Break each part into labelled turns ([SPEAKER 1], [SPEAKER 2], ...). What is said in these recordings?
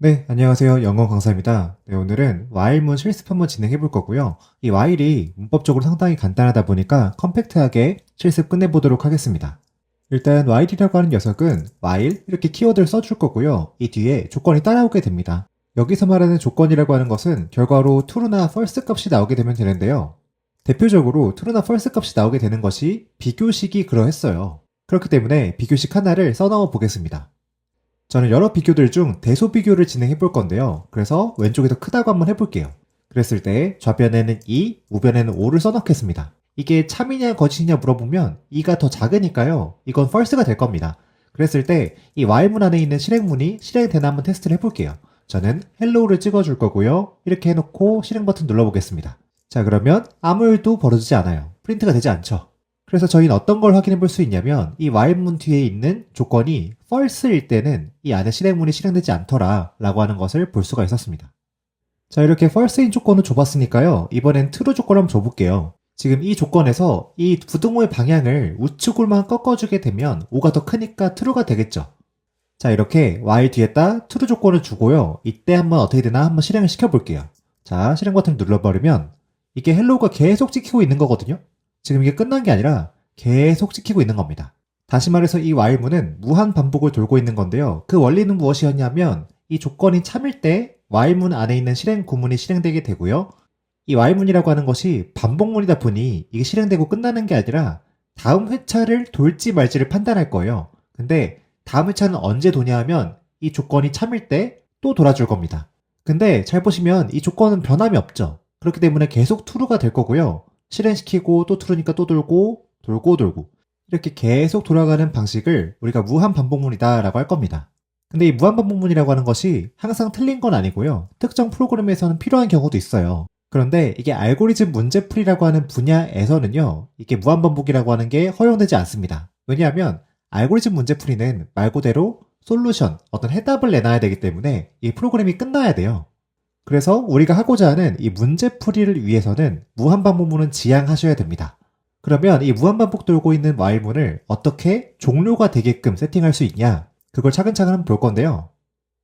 [SPEAKER 1] 네, 안녕하세요. 영어 강사입니다. 네, 오늘은 while문 실습 한번 진행해 볼 거고요. 이 while이 문법적으로 상당히 간단하다 보니까 컴팩트하게 실습 끝내보도록 하겠습니다. 일단 while이라고 하는 녀석은 while 이렇게 키워드를 써줄 거고요. 이 뒤에 조건이 따라오게 됩니다. 여기서 말하는 조건이라고 하는 것은 결과로 true나 false 값이 나오게 되면 되는데요. 대표적으로 true나 false 값이 나오게 되는 것이 비교식이 그러했어요. 그렇기 때문에 비교식 하나를 써넣어 보겠습니다. 저는 여러 비교들 중 대소 비교를 진행해 볼 건데요. 그래서 왼쪽이 더 크다고 한번 해볼게요. 그랬을 때 좌변에는 2, 우변에는 5를 써넣겠습니다. 이게 참이냐 거짓이냐 물어보면 2가 더 작으니까요. 이건 false가 될 겁니다. 그랬을 때 이 while문 안에 있는 실행문이 실행되나 한번 테스트를 해볼게요. 저는 hello를 찍어줄 거고요. 이렇게 해놓고 실행 버튼 눌러보겠습니다. 자, 그러면 아무 일도 벌어지지 않아요. 프린트가 되지 않죠. 그래서 저희는 어떤 걸 확인해 볼 수 있냐면 이 while문 뒤에 있는 조건이 false일 때는 이 안에 실행문이 실행되지 않더라 라고 하는 것을 볼 수가 있었습니다. 자, 이렇게 false인 조건을 줘봤으니까요. 이번엔 true 조건을 한번 줘볼게요. 지금 이 조건에서 이 부등호의 방향을 우측으로만 꺾어주게 되면 5가 더 크니까 true가 되겠죠. 자, 이렇게 while 뒤에다 true 조건을 주고요. 이때 한번 어떻게 되나 한번 실행을 시켜볼게요. 자, 실행 버튼을 눌러버리면 이게 hello가 계속 찍히고 있는 거거든요. 지금 이게 끝난 게 아니라 계속 찍히고 있는 겁니다. 다시 말해서 이 while문은 무한 반복을 돌고 있는 건데요. 그 원리는 무엇이었냐면 이 조건이 참일 때 while문 안에 있는 실행 구문이 실행되게 되고요. 이 while문이라고 하는 것이 반복문이다 보니 이게 실행되고 끝나는 게 아니라 다음 회차를 돌지 말지를 판단할 거예요. 근데 다음 회차는 언제 도냐 하면 이 조건이 참일 때 또 돌아줄 겁니다. 근데 잘 보시면 이 조건은 변함이 없죠. 그렇기 때문에 계속 true가 될 거고요. 실행시키고 또 true니까 또 돌고 돌고 이렇게 계속 돌아가는 방식을 우리가 무한 반복문이다 라고 할 겁니다. 근데 이 무한 반복문이라고 하는 것이 항상 틀린 건 아니고요. 특정 프로그램에서는 필요한 경우도 있어요. 그런데 이게 알고리즘 문제풀이라고 하는 분야에서는요. 이게 무한 반복이라고 하는 게 허용되지 않습니다. 왜냐하면 알고리즘 문제풀이는 말 그대로 솔루션, 어떤 해답을 내놔야 되기 때문에 이 프로그램이 끝나야 돼요. 그래서 우리가 하고자 하는 이 문제풀이를 위해서는 무한반복문은 지양하셔야 됩니다. 그러면 이 무한반복 돌고 있는 while문을 어떻게 종료가 되게끔 세팅할 수 있냐? 그걸 차근차근 한번 볼 건데요.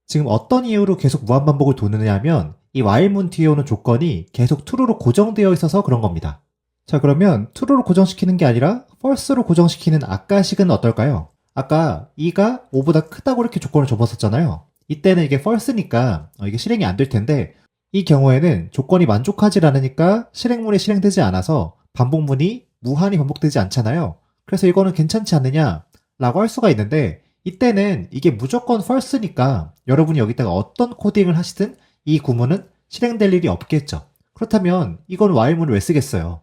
[SPEAKER 1] 지금 어떤 이유로 계속 무한반복을 도느냐 하면 이 while문 뒤에 오는 조건이 계속 true로 고정되어 있어서 그런 겁니다. 자, 그러면 true로 고정시키는 게 아니라 false로 고정시키는 아까 식은 어떨까요? 아까 2가 5보다 크다고 이렇게 조건을 줘봤었잖아요. 이때는 이게 false니까 이게 실행이 안 될 텐데 이 경우에는 조건이 만족하지 않으니까 실행문이 실행되지 않아서 반복문이 무한히 반복되지 않잖아요. 그래서 이거는 괜찮지 않느냐 라고 할 수가 있는데 이때는 이게 무조건 false니까 여러분이 여기다가 어떤 코딩을 하시든 이 구문은 실행될 일이 없겠죠. 그렇다면 이건 while문을 왜 쓰겠어요?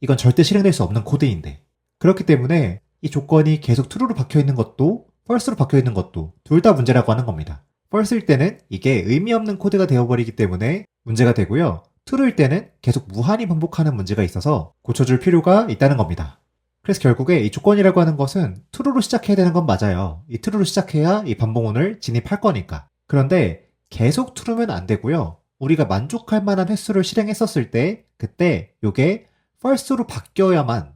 [SPEAKER 1] 이건 절대 실행될 수 없는 코드인데. 그렇기 때문에 이 조건이 계속 true로 박혀있는 것도 false로 박혀있는 것도 둘 다 문제라고 하는 겁니다. false일 때는 이게 의미 없는 코드가 되어버리기 때문에 문제가 되고요. true일 때는 계속 무한히 반복하는 문제가 있어서 고쳐줄 필요가 있다는 겁니다. 그래서 결국에 이 조건이라고 하는 것은 true로 시작해야 되는 건 맞아요. 이 true로 시작해야 이 반복문을 진입할 거니까. 그런데 계속 true면 안 되고요. 우리가 만족할 만한 횟수를 실행했었을 때 그때 이게 false로 바뀌어야만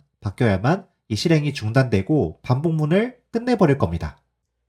[SPEAKER 1] 이 실행이 중단되고 반복문을 끝내버릴 겁니다.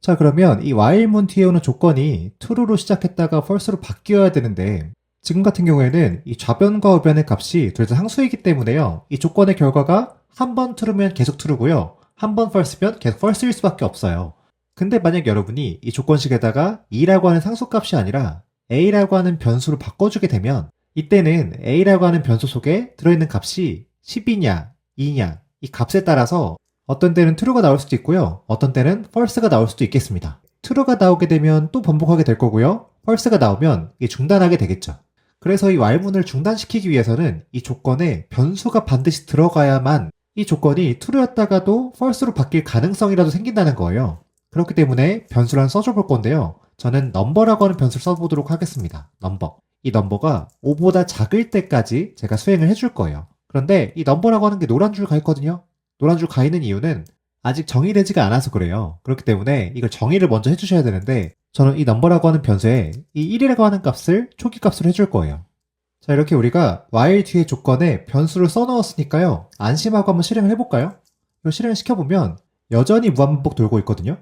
[SPEAKER 1] 자, 그러면 이 while문 뒤에 오는 조건이 true로 시작했다가 false로 바뀌어야 되는데 지금 같은 경우에는 이 좌변과 우변의 값이 둘 다 상수이기 때문에요. 이 조건의 결과가 한 번 true면 계속 true고요. 한 번 false면 계속 false일 수밖에 없어요. 근데 만약 여러분이 이 조건식에다가 2라고 하는 상수값이 아니라 a라고 하는 변수로 바꿔주게 되면 이때는 a라고 하는 변수 속에 들어있는 값이 10이냐 2냐 이 값에 따라서 어떤 때는 true가 나올 수도 있고요. 어떤 때는 false가 나올 수도 있겠습니다. true가 나오게 되면 또 반복하게 될 거고요. false가 나오면 이게 중단하게 되겠죠. 그래서 이 while문을 중단시키기 위해서는 이 조건에 변수가 반드시 들어가야만 이 조건이 true였다가도 false로 바뀔 가능성이라도 생긴다는 거예요. 그렇기 때문에 변수를 하나 써줘 볼 건데요. 저는 number라고 하는 변수를 써보도록 하겠습니다. number. 이 number가 5보다 작을 때까지 제가 수행을 해줄 거예요. 그런데 이 number라고 하는 게 노란 줄 가 있거든요. 노란 줄 가 있는 이유는 아직 정의되지가 않아서 그래요. 그렇기 때문에 이걸 정의를 먼저 해주셔야 되는데 저는 이 number라고 하는 변수에 이 1이라고 하는 값을 초기 값으로 해줄 거예요. 자, 이렇게 우리가 while 뒤에 조건에 변수를 써넣었으니까요. 안심하고 한번 실행을 해볼까요? 이거 실행을 시켜보면 여전히 무한반복 돌고 있거든요.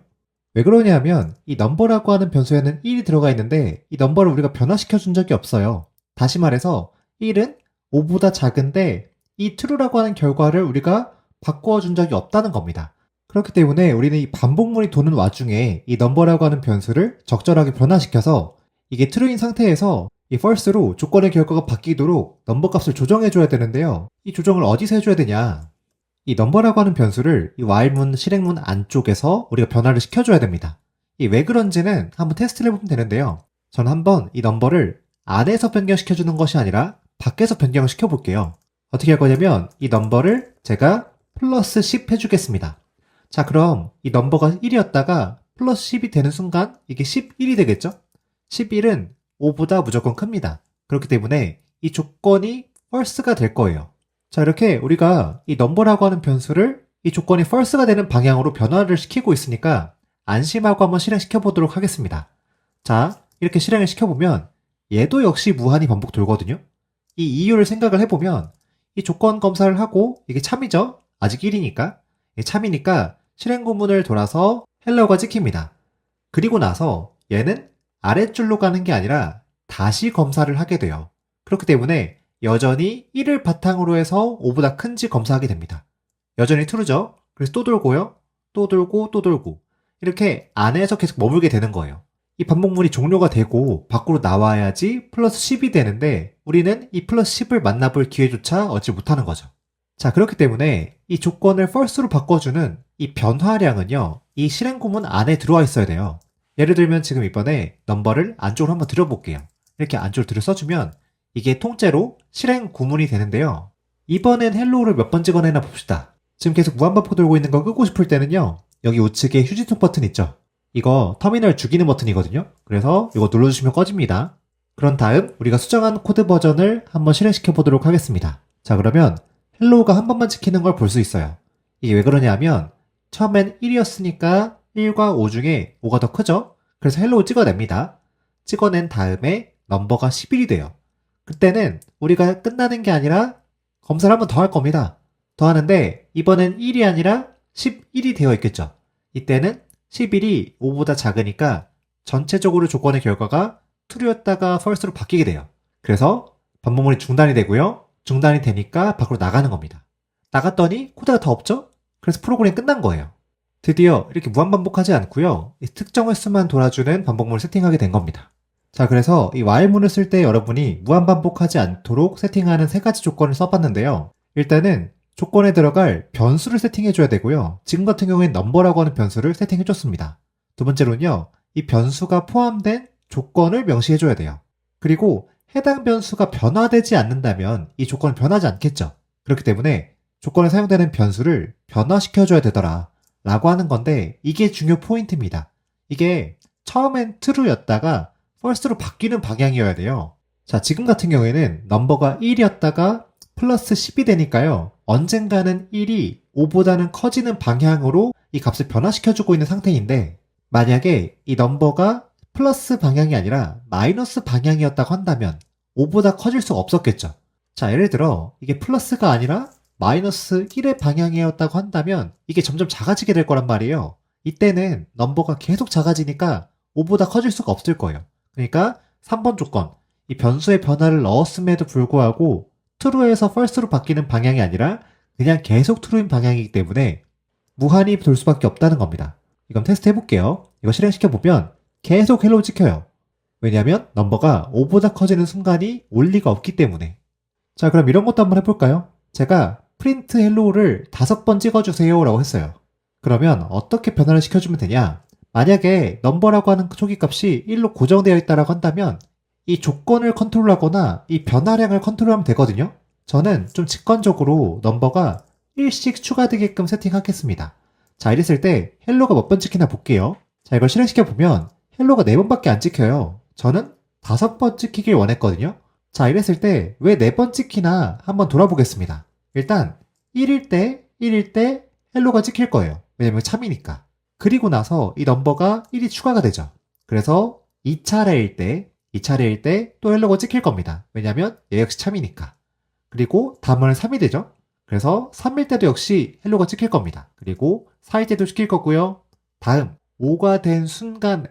[SPEAKER 1] 왜 그러냐면 이 넘버라고 하는 변수에는 1이 들어가 있는데 이 넘버를 우리가 변화시켜 준 적이 없어요. 다시 말해서 1은 5보다 작은데 이 true라고 하는 결과를 우리가 바꾸어 준 적이 없다는 겁니다. 그렇기 때문에 우리는 이 반복문이 도는 와중에 이 넘버라고 하는 변수를 적절하게 변화시켜서 이게 true인 상태에서 이 false로 조건의 결과가 바뀌도록 넘버 값을 조정해 줘야 되는데요. 이 조정을 어디서 해줘야 되냐? 이 넘버라고 하는 변수를 이 while문 실행문 안쪽에서 우리가 변화를 시켜줘야 됩니다. 이 왜 그런지는 한번 테스트를 해보면 되는데요. 저는 한번 이 넘버를 안에서 변경시켜주는 것이 아니라 밖에서 변경을 시켜볼게요. 어떻게 할 거냐면 이 넘버를 제가 플러스 10 해주겠습니다. 자, 그럼 이 넘버가 1이었다가 플러스 10이 되는 순간 이게 11이 되겠죠? 11은 5보다 무조건 큽니다. 그렇기 때문에 이 조건이 false가 될 거예요. 자, 이렇게 우리가 이 넘버라고 하는 변수를 이 조건이 false가 되는 방향으로 변화를 시키고 있으니까 안심하고 한번 실행시켜 보도록 하겠습니다. 자, 이렇게 실행을 시켜보면 얘도 역시 무한히 반복 돌거든요. 이 이유를 생각을 해보면 이 조건 검사를 하고 이게 참이죠? 아직 1이니까. 참이니까 실행 구문을 돌아서 헬로가 찍힙니다. 그리고 나서 얘는 아랫줄로 가는 게 아니라 다시 검사를 하게 돼요. 그렇기 때문에 여전히 1을 바탕으로 해서 5보다 큰지 검사하게 됩니다. 여전히 true죠? 그래서 또 돌고요. 또 돌고 또 돌고 이렇게 안에서 계속 머물게 되는 거예요. 이 반복문이 종료가 되고 밖으로 나와야지 플러스 10이 되는데 우리는 이 플러스 10을 만나볼 기회조차 얻지 못하는 거죠. 자, 그렇기 때문에 이 조건을 false로 바꿔주는 이 변화량은요, 이 실행 구문 안에 들어와 있어야 돼요. 예를 들면 지금 이번에 넘버를 안쪽으로 한번 들여볼게요. 이렇게 안쪽으로 들여 써주면 이게 통째로 실행 구문이 되는데요. 이번엔 헬로우를 몇 번 찍어내나 봅시다. 지금 계속 무한반복 돌고 있는 거 끄고 싶을 때는요, 여기 우측에 휴지통 버튼 있죠? 이거 터미널 죽이는 버튼이거든요. 그래서 이거 눌러주시면 꺼집니다. 그런 다음 우리가 수정한 코드 버전을 한번 실행시켜 보도록 하겠습니다. 자, 그러면 헬로우가 한 번만 찍히는 걸 볼 수 있어요. 이게 왜 그러냐면 처음엔 1이었으니까 1과 5 중에 5가 더 크죠? 그래서 헬로우 찍어냅니다. 찍어낸 다음에 넘버가 11이 돼요. 그때는 우리가 끝나는 게 아니라 검사를 한 번 더 할 겁니다. 더 하는데 이번엔 1이 아니라 11이 되어 있겠죠. 이때는 11이 5보다 작으니까 전체적으로 조건의 결과가 true였다가 false로 바뀌게 돼요. 그래서 반복문이 중단이 되고요. 중단이 되니까 밖으로 나가는 겁니다. 나갔더니 코드가 더 없죠? 그래서 프로그램이 끝난 거예요. 드디어 이렇게 무한반복하지 않고요. 이 특정 횟수만 돌아주는 반복문을 세팅하게 된 겁니다. 자, 그래서 이 while문을 쓸 때 여러분이 무한반복하지 않도록 세팅하는 세 가지 조건을 써봤는데요. 일단은 조건에 들어갈 변수를 세팅해줘야 되고요. 지금 같은 경우에는 넘버라고 하는 변수를 세팅해줬습니다. 두 번째로는요. 이 변수가 포함된 조건을 명시해줘야 돼요. 그리고 해당 변수가 변화되지 않는다면 이 조건은 변하지 않겠죠. 그렇기 때문에 조건에 사용되는 변수를 변화시켜줘야 되더라 라고 하는 건데 이게 중요 포인트입니다. 이게 처음엔 true였다가 false로 바뀌는 방향이어야 돼요. 자, 지금 같은 경우에는 넘버가 1이었다가 플러스 10이 되니까요. 언젠가는 1이 5보다는 커지는 방향으로 이 값을 변화시켜주고 있는 상태인데 만약에 이 넘버가 플러스 방향이 아니라 마이너스 방향이었다고 한다면 5보다 커질 수가 없었겠죠. 자, 예를 들어 이게 플러스가 아니라 마이너스 1의 방향이었다고 한다면 이게 점점 작아지게 될 거란 말이에요. 이때는 넘버가 계속 작아지니까 5보다 커질 수가 없을 거예요. 그러니까 3번 조건, 이 변수의 변화를 넣었음에도 불구하고 true에서 false로 바뀌는 방향이 아니라 그냥 계속 true인 방향이기 때문에 무한히 돌 수밖에 없다는 겁니다. 이건 테스트 해볼게요. 이거 실행시켜보면 계속 헬로우 찍혀요. 왜냐하면 넘버가 5보다 커지는 순간이 올 리가 없기 때문에. 자, 그럼 이런 것도 한번 해볼까요? 제가 프린트 헬로우를 5번 찍어주세요 라고 했어요. 그러면 어떻게 변화를 시켜주면 되냐? 만약에 넘버라고 하는 초기값이 1로 고정되어 있다고 한다면 이 조건을 컨트롤하거나 이 변화량을 컨트롤하면 되거든요. 저는 좀 직관적으로 넘버가 1씩 추가되게끔 세팅하겠습니다. 자, 이랬을 때 헬로가 몇 번 찍히나 볼게요. 자, 이걸 실행시켜보면 헬로가 4번밖에 안 찍혀요. 저는 5번 찍히길 원했거든요. 자, 이랬을 때 왜 4번 찍히나 한번 돌아보겠습니다. 일단 1일 때 헬로가 찍힐 거예요. 왜냐면 참이니까. 그리고 나서 이 넘버가 1이 추가가 되죠. 그래서 2차례일 때 또 헬로가 찍힐 겁니다. 왜냐면 얘 역시 참이니까. 그리고 다음은 3이 되죠. 그래서 3일 때도 역시 헬로가 찍힐 겁니다. 그리고 4일 때도 찍힐 거고요. 다음 5가 된 순간에,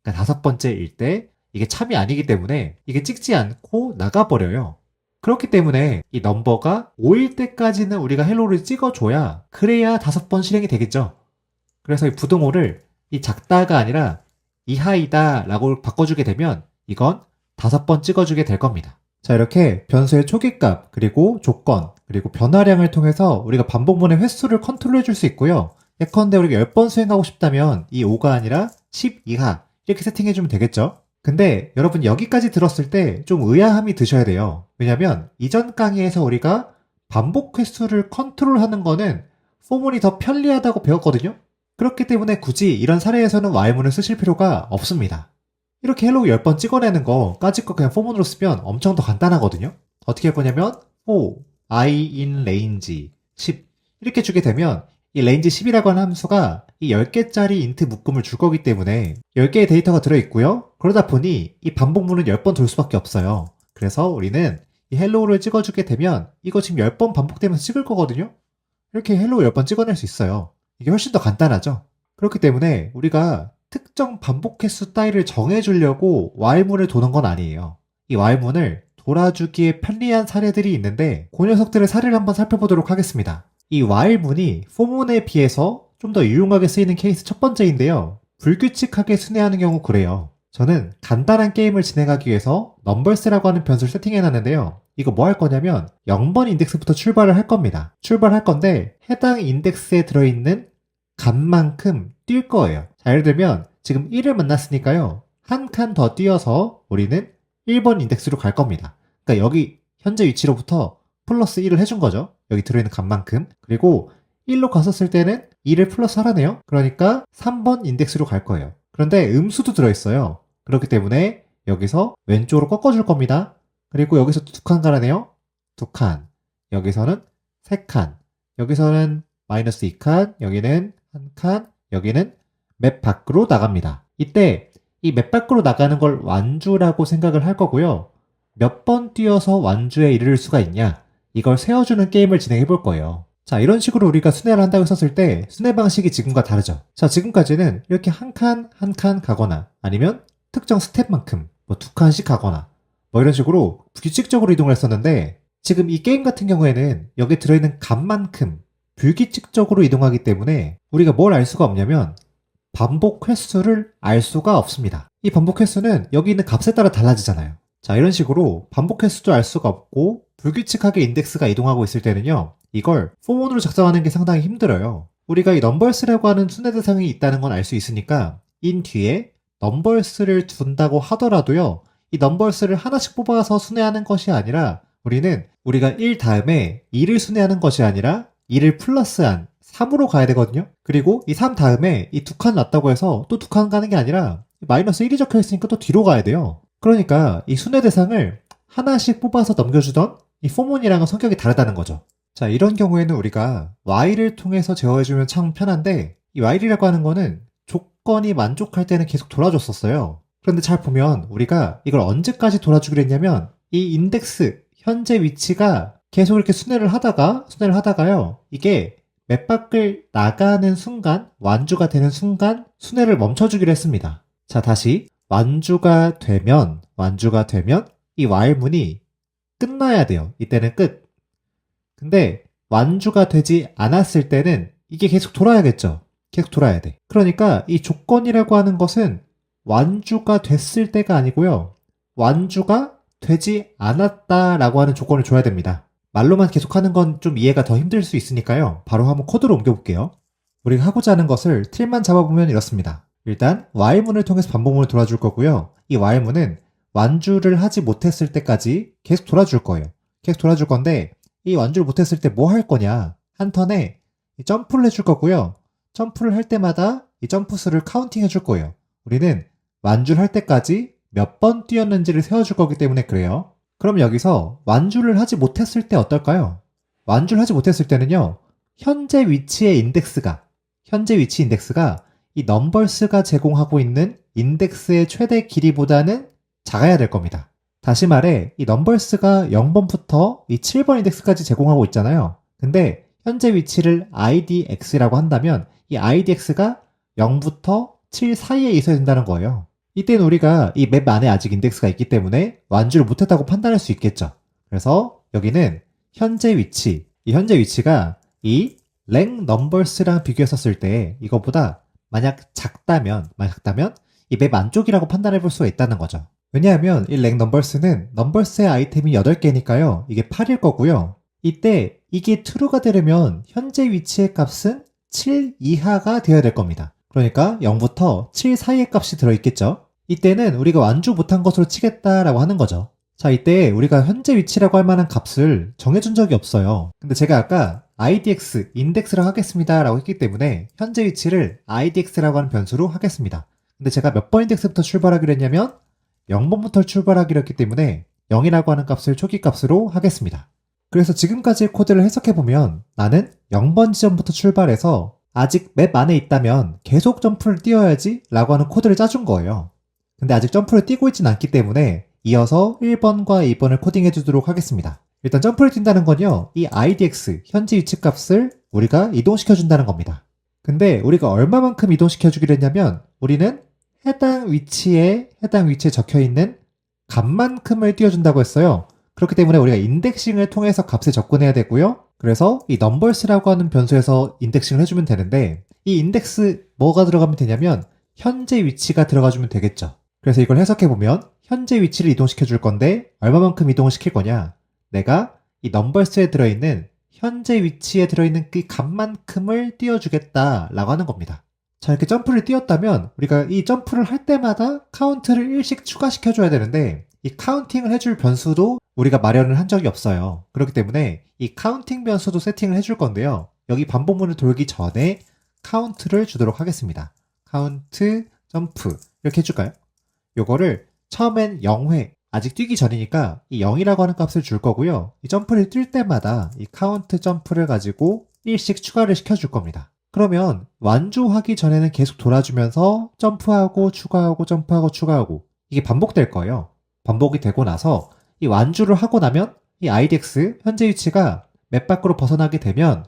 [SPEAKER 1] 그러니까 다섯 번째일 때 이게 참이 아니기 때문에 이게 찍지 않고 나가버려요. 그렇기 때문에 이 넘버가 5일 때까지는 우리가 헬로우를 찍어줘야 그래야 다섯 번 실행이 되겠죠. 그래서 이 부등호를 이 작다가 아니라 이하이다 라고 바꿔주게 되면 이건 다섯 번 찍어주게 될 겁니다. 자, 이렇게 변수의 초기값, 그리고 조건, 그리고 변화량을 통해서 우리가 반복문의 횟수를 컨트롤 해줄 수 있고요. 예컨대 우리가 10번 수행하고 싶다면 이 5가 아니라 10 이하 이렇게 세팅해주면 되겠죠. 근데 여러분 여기까지 들었을 때 좀 의아함이 드셔야 돼요. 왜냐면 이전 강의에서 우리가 반복 횟수를 컨트롤하는 거는 포문이 더 편리하다고 배웠거든요. 그렇기 때문에 굳이 이런 사례에서는 while문을 쓰실 필요가 없습니다. 이렇게 헬로우 10번 찍어내는 거 까짓 거 그냥 포문으로 쓰면 엄청 더 간단하거든요. 어떻게 할 거냐면 for I in range 10 이렇게 주게 되면 이 range 10이라고 하는 함수가 이 10개짜리 인트 묶음을 줄 거기 때문에 10개의 데이터가 들어있고요. 그러다 보니 이 반복문은 10번 돌 수밖에 없어요. 그래서 우리는 이 헬로우를 찍어주게 되면 이거 지금 10번 반복되면서 찍을 거거든요. 이렇게 헬로우 10번 찍어낼 수 있어요. 이게 훨씬 더 간단하죠. 그렇기 때문에 우리가 특정 반복 횟수 따위를 정해주려고 while문을 도는 건 아니에요. 이 while문을 돌아주기에 편리한 사례들이 있는데 그 녀석들의 사례를 한번 살펴보도록 하겠습니다. 이 while문이 for문에 비해서 좀 더 유용하게 쓰이는 케이스 첫 번째인데요. 불규칙하게 순회하는 경우 그래요. 저는 간단한 게임을 진행하기 위해서 numbers라고 하는 변수를 세팅해놨는데요. 이거 뭐 할 거냐면 0번 인덱스부터 출발을 할 겁니다. 출발할 건데 해당 인덱스에 들어있는 값만큼 뛸 거예요. 자, 예를 들면 지금 1을 만났으니까요. 한 칸 더 뛰어서 우리는 1번 인덱스로 갈 겁니다. 그러니까 여기 현재 위치로부터 플러스 1을 해준 거죠. 여기 들어있는 값만큼. 그리고 1로 갔었을 때는 2를 플러스 하라네요. 그러니까 3번 인덱스로 갈 거예요. 그런데 음수도 들어있어요. 그렇기 때문에 여기서 왼쪽으로 꺾어줄 겁니다. 그리고 여기서 두 칸 가라네요. 두 칸. 여기서는 세 칸. 여기서는 마이너스 2칸. 여기는 한 칸. 여기는 맵 밖으로 나갑니다. 이때 이 맵 밖으로 나가는 걸 완주라고 생각을 할 거고요. 몇 번 뛰어서 완주에 이를 수가 있냐? 이걸 세워주는 게임을 진행해 볼 거예요. 자, 이런 식으로 우리가 순회를 한다고 했었을 때 순회 방식이 지금과 다르죠. 자, 지금까지는 이렇게 한 칸, 한 칸 가거나 아니면 특정 스텝만큼 뭐 두 칸씩 가거나 뭐 이런 식으로 규칙적으로 이동을 했었는데 지금 이 게임 같은 경우에는 여기 들어있는 값만큼 불규칙적으로 이동하기 때문에 우리가 뭘 알 수가 없냐면 반복 횟수를 알 수가 없습니다. 이 반복 횟수는 여기 있는 값에 따라 달라지잖아요. 자, 이런 식으로 반복 횟수도 알 수가 없고 불규칙하게 인덱스가 이동하고 있을 때는요. 이걸 포문으로 작성하는 게 상당히 힘들어요. 우리가 이 넘버스라고 하는 순회 대상이 있다는 건 알 수 있으니까 인 뒤에 넘버스를 둔다고 하더라도요. 이 넘버스를 하나씩 뽑아서 순회하는 것이 아니라 우리는 우리가 1 다음에 2를 순회하는 것이 아니라 2를 플러스한 3으로 가야 되거든요. 그리고 이 3 다음에 이 두 칸 났다고 해서 또 두 칸 가는 게 아니라 마이너스 1이 적혀 있으니까 또 뒤로 가야 돼요. 그러니까 이 순회 대상을 하나씩 뽑아서 넘겨주던 이 포문이랑은 성격이 다르다는 거죠. 자, 이런 경우에는 우리가 while을 통해서 제어해주면 참 편한데 이 while이라고 하는 거는 조건이 만족할 때는 계속 돌아줬었어요. 그런데 잘 보면 우리가 이걸 언제까지 돌아주기로 했냐면 이 인덱스 현재 위치가 계속 이렇게 순회를 하다가요. 이게 맵 밖을 나가는 순간, 완주가 되는 순간 순회를 멈춰주기로 했습니다. 자, 다시 완주가 되면 이 while문이 끝나야 돼요. 이때는 끝. 근데 완주가 되지 않았을 때는 이게 계속 돌아야겠죠. 계속 돌아야 돼. 그러니까 이 조건이라고 하는 것은 완주가 됐을 때가 아니고요. 완주가 되지 않았다라고 하는 조건을 줘야 됩니다. 말로만 계속하는 건 좀 이해가 더 힘들 수 있으니까요. 바로 한번 코드로 옮겨볼게요. 우리가 하고자 하는 것을 틀만 잡아보면 이렇습니다. 일단 while문을 통해서 반복문을 돌아줄 거고요. 이 while문은 완주를 하지 못했을 때까지 계속 돌아줄 거예요. 계속 돌아줄 건데 이 완주를 못했을 때 뭐 할 거냐? 한 턴에 점프를 해줄 거고요. 점프를 할 때마다 이 점프 수를 카운팅 해줄 거예요. 우리는 완주를 할 때까지 몇 번 뛰었는지를 세워줄 거기 때문에 그래요. 그럼 여기서 완주를 하지 못했을 때 어떨까요? 완주를 하지 못했을 때는요. 현재 위치 인덱스가 이 넘버스가 제공하고 있는 인덱스의 최대 길이보다는 작아야 될 겁니다. 다시 말해 이 넘버스가 0번부터 이 7번 인덱스까지 제공하고 있잖아요. 근데 현재 위치를 idx라고 한다면 이 idx가 0부터 7 사이에 있어야 된다는 거예요. 이때는 우리가 이 맵 안에 아직 인덱스가 있기 때문에 완주를 못했다고 판단할 수 있겠죠. 그래서 여기는 현재 위치, 이 현재 위치가 이 랭 넘버스랑 비교했었을 때 이거보다 만약 작다면 이 맵 안쪽이라고 판단해 볼 수가 있다는 거죠. 왜냐하면 이 랭 넘버스는 넘버스의 아이템이 8개니까요. 이게 8일 거고요. 이때 이게 true가 되려면 현재 위치의 값은 7 이하가 되어야 될 겁니다. 그러니까 0부터 7 사이의 값이 들어있겠죠. 이때는 우리가 완주 못한 것으로 치겠다라고 하는 거죠. 자, 이때 우리가 현재 위치라고 할 만한 값을 정해준 적이 없어요. 근데 제가 아까 idx, 인덱스라고 하겠습니다 라고 했기 때문에 현재 위치를 idx라고 하는 변수로 하겠습니다. 근데 제가 몇 번 인덱스부터 출발하기로 했냐면 0번부터 출발하기로 했기 때문에 0이라고 하는 값을 초기 값으로 하겠습니다. 그래서 지금까지의 코드를 해석해보면 나는 0번 지점부터 출발해서 아직 맵 안에 있다면 계속 점프를 뛰어야지 라고 하는 코드를 짜준 거예요. 근데 아직 점프를 뛰고 있진 않기 때문에 이어서 1번과 2번을 코딩해 주도록 하겠습니다. 일단 점프를 뛴다는 건요, 이 idx, 현재 위치 값을 우리가 이동시켜 준다는 겁니다. 근데 우리가 얼마만큼 이동시켜 주기로 했냐면 우리는 해당 위치에 적혀 있는 값만큼을 띄워준다고 했어요. 그렇기 때문에 우리가 인덱싱을 통해서 값에 접근해야 되고요. 그래서 이 numbers라고 하는 변수에서 인덱싱을 해주면 되는데 이 인덱스 뭐가 들어가면 되냐면 현재 위치가 들어가주면 되겠죠. 그래서 이걸 해석해보면 현재 위치를 이동시켜 줄 건데 얼마만큼 이동을 시킬 거냐, 내가 이 numbers에 들어있는 현재 위치에 들어있는 그 값만큼을 띄워주겠다라고 하는 겁니다. 자, 이렇게 점프를 띄웠다면 우리가 이 점프를 할 때마다 카운트를 1씩 추가시켜줘야 되는데 이 카운팅을 해줄 변수도 우리가 마련을 한 적이 없어요. 그렇기 때문에 이 카운팅 변수도 세팅을 해줄 건데요. 여기 반복문을 돌기 전에 카운트를 주도록 하겠습니다. 카운트 점프 이렇게 해줄까요? 요거를 처음엔 0회, 아직 뛰기 전이니까 이 0이라고 하는 값을 줄 거고요. 이 점프를 뛸 때마다 이 카운트 점프를 가지고 1씩 추가를 시켜줄 겁니다. 그러면 완주하기 전에는 계속 돌아주면서 점프하고 추가하고 점프하고 추가하고 이게 반복될 거예요. 반복이 되고 나서 이 완주를 하고 나면 이 idx, 현재 위치가 맵 밖으로 벗어나게 되면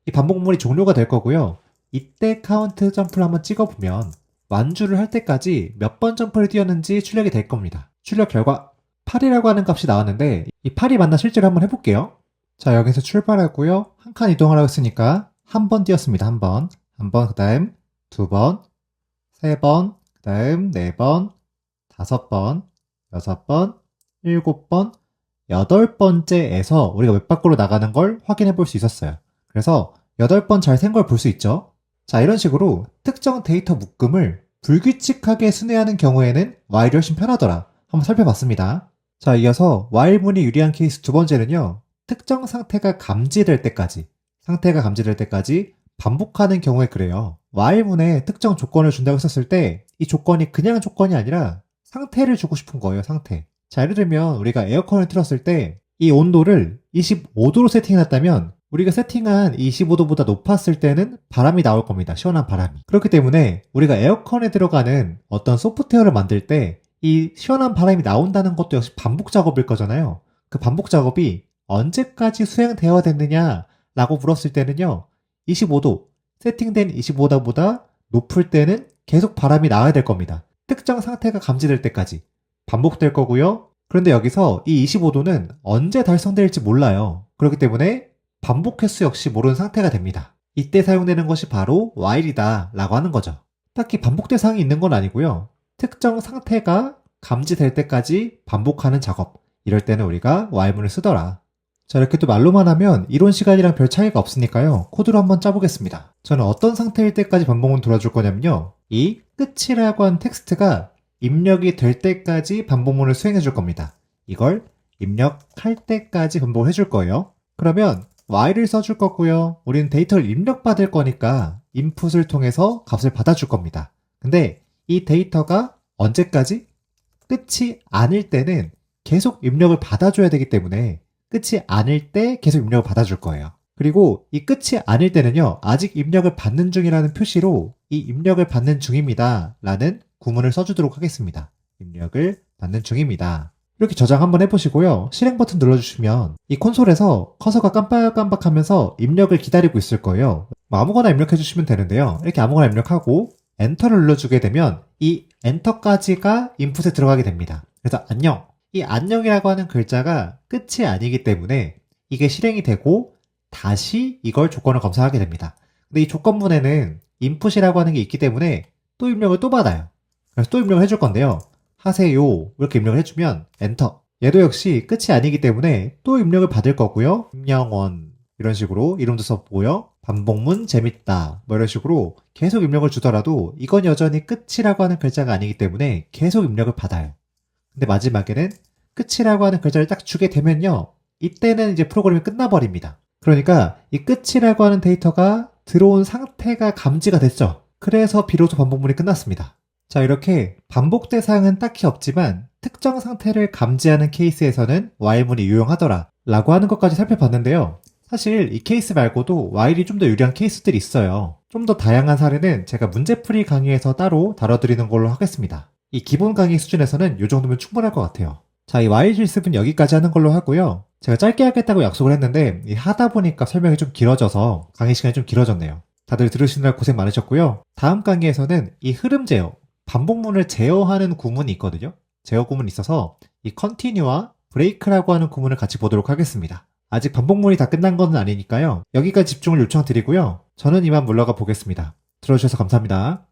[SPEAKER 1] 이 반복문이 종료가 될 거고요. 이때 카운트 점프를 한번 찍어보면 완주를 할 때까지 몇 번 점프를 뛰었는지 출력이 될 겁니다. 출력 결과 8이라고 하는 값이 나왔는데 이 8이 맞나 실제로 한번 해볼게요. 자, 여기서 출발하고요. 한 칸 이동하라고 했으니까 한 번 뛰었습니다. 한 번, 그 다음 2번, 3번, 그 다음 4번, 5번, 6번, 7번, 8번째에서 우리가 웹 밖으로 나가는 걸 확인해 볼 수 있었어요. 그래서 8번 잘 센 걸 볼 수 있죠. 자, 이런 식으로 특정 데이터 묶음을 불규칙하게 순회하는 경우에는 while이 훨씬 편하더라. 한번 살펴봤습니다. 자, 이어서 while문이 유리한 케이스 두 번째는요. 특정 상태가 감지될 때까지 반복하는 경우에 그래요. while문에 특정 조건을 준다고 했었을 때 이 조건이 그냥 조건이 아니라 상태를 주고 싶은 거예요. 상태. 자, 예를 들면 우리가 에어컨을 틀었을 때 이 온도를 25도로 세팅해놨다면 우리가 세팅한 25도보다 높았을 때는 바람이 나올 겁니다. 시원한 바람이. 그렇기 때문에 우리가 에어컨에 들어가는 어떤 소프트웨어를 만들 때 이 시원한 바람이 나온다는 것도 역시 반복 작업일 거잖아요. 그 반복 작업이 언제까지 수행되어야 됐느냐 라고 물었을 때는요. 25도, 세팅된 25도보다 높을 때는 계속 바람이 나와야 될 겁니다. 특정 상태가 감지될 때까지 반복될 거고요. 그런데 여기서 이 25도는 언제 달성될지 몰라요. 그렇기 때문에 반복 횟수 역시 모르는 상태가 됩니다. 이때 사용되는 것이 바로 while이다 라고 하는 거죠. 딱히 반복 대상이 있는 건 아니고요. 특정 상태가 감지될 때까지 반복하는 작업, 이럴 때는 우리가 while문을 쓰더라. 자, 이렇게 또 말로만 하면 이론 시간이랑 별 차이가 없으니까요. 코드로 한번 짜보겠습니다. 저는 어떤 상태일 때까지 반복문 돌아줄 거냐면요. 이 끝이라고 한 텍스트가 입력이 될 때까지 반복문을 수행해 줄 겁니다. 이걸 입력할 때까지 반복을 해줄 거예요. 그러면 while을 써줄 거고요. 우리는 데이터를 입력받을 거니까 인풋을 통해서 값을 받아줄 겁니다. 근데 이 데이터가 언제까지? 끝이 아닐 때는 계속 입력을 받아줘야 되기 때문에 끝이 아닐 때 계속 입력을 받아줄 거예요. 그리고 이 끝이 아닐 때는요. 아직 입력을 받는 중이라는 표시로 이 입력을 받는 중입니다 라는 구문을 써주도록 하겠습니다. 입력을 받는 중입니다. 이렇게 저장 한번 해보시고요. 실행 버튼 눌러주시면 이 콘솔에서 커서가 깜빡깜빡하면서 입력을 기다리고 있을 거예요. 아무거나 입력해주시면 되는데요. 이렇게 아무거나 입력하고 엔터를 눌러주게 되면 이 엔터까지가 인풋에 들어가게 됩니다. 그래서 안녕. 이 안녕이라고 하는 글자가 끝이 아니기 때문에 이게 실행이 되고 다시 이걸 조건을 검사하게 됩니다. 근데 이 조건문에는 인풋이라고 하는 게 있기 때문에 또 입력을 또 받아요. 그래서 또 입력을 해줄 건데요. 하세요. 이렇게 입력을 해주면 엔터. 얘도 역시 끝이 아니기 때문에 또 입력을 받을 거고요. 임영원 이런 식으로 이름도 써보고요. 반복문 재밌다 뭐 이런 식으로 계속 입력을 주더라도 이건 여전히 끝이라고 하는 글자가 아니기 때문에 계속 입력을 받아요. 근데 마지막에는 끝이라고 하는 글자를 딱 주게 되면요. 이때는 이제 프로그램이 끝나버립니다. 그러니까 이 끝이라고 하는 데이터가 들어온 상태가 감지가 됐죠. 그래서 비로소 반복문이 끝났습니다. 자, 이렇게 반복 대상은 딱히 없지만 특정 상태를 감지하는 케이스에서는 while문이 유용하더라 라고 하는 것까지 살펴봤는데요. 사실 이 케이스 말고도 while이 좀 더 유리한 케이스들이 있어요. 좀 더 다양한 사례는 제가 문제풀이 강의에서 따로 다뤄드리는 걸로 하겠습니다. 이 기본 강의 수준에서는 이 정도면 충분할 것 같아요. 자, 이 while 실습은 여기까지 하는 걸로 하고요. 제가 짧게 하겠다고 약속을 했는데 하다 보니까 설명이 좀 길어져서 강의 시간이 좀 길어졌네요. 다들 들으시느라 고생 많으셨고요. 다음 강의에서는 이 흐름 제어, 반복문을 제어하는 구문이 있거든요. 제어 구문이 있어서 이 continue와 break라고 하는 구문을 같이 보도록 하겠습니다. 아직 반복문이 다 끝난 건 아니니까요. 여기까지 집중을 요청드리고요. 저는 이만 물러가 보겠습니다. 들어주셔서 감사합니다.